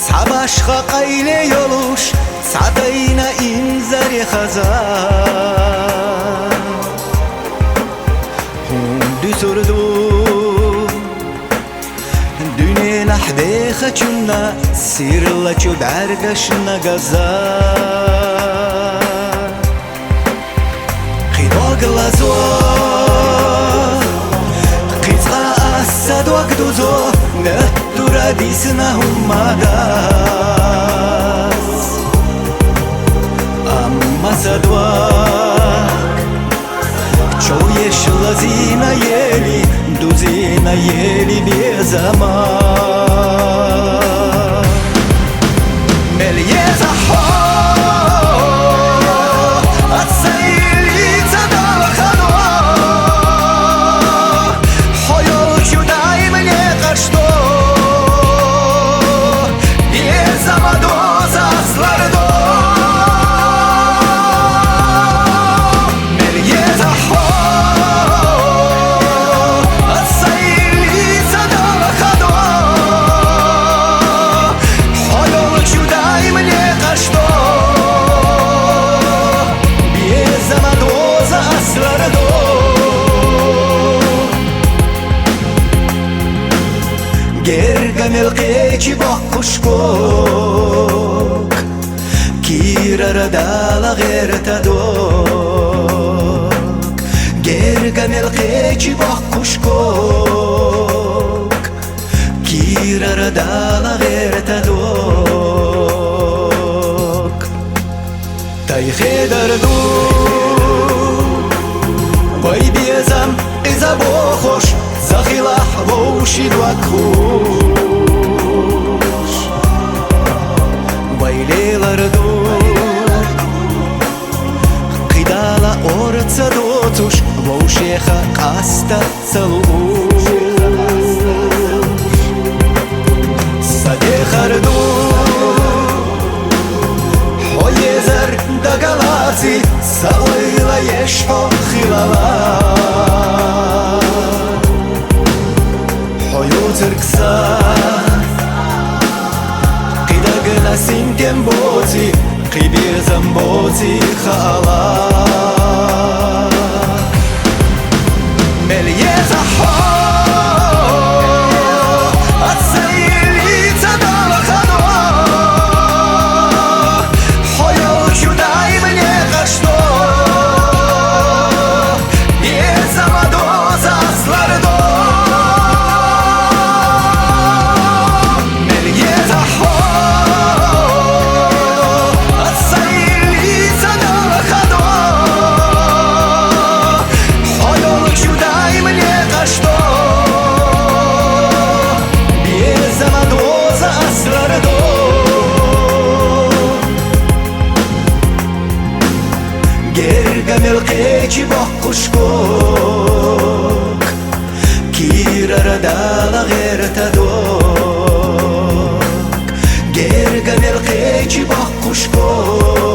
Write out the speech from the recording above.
Sabashqa qayle yolush sadayna inzari khazan Hundi surdu Düne nahde khachunna sirla chudargashna gazan Qido glazo Qizqa asadwak duzo Naturadisna humadas Amma sadwak Чуешь лазина ели, дузина ели без zaman Мелье заход Отсейлица дала ходо Хойол чудай мне кашто Без замадоза слардо Gergamel qechi boqqushkok Kirarada g'ertadok Gergamel qechi boqqushkok Kirarada g'ertadok Tayxe dardu Vay bezam iza boxosh Zaxilah voshid vakhush Vaylelardu Qidala orca dotush Vosheha qasta salush Sadekhardu Hoyezar dagalazi Salayla yeshho khilala Hoyutirksa Qidagna sinken bozi Qibezam bozi khala Melye zaho Atsaylica dala khado Hoyol juday мне qashto Bezamadoza aslardo Gergamel qechi boqqushkok Kirarada g'ertadok Gergamel qechi boqqushkok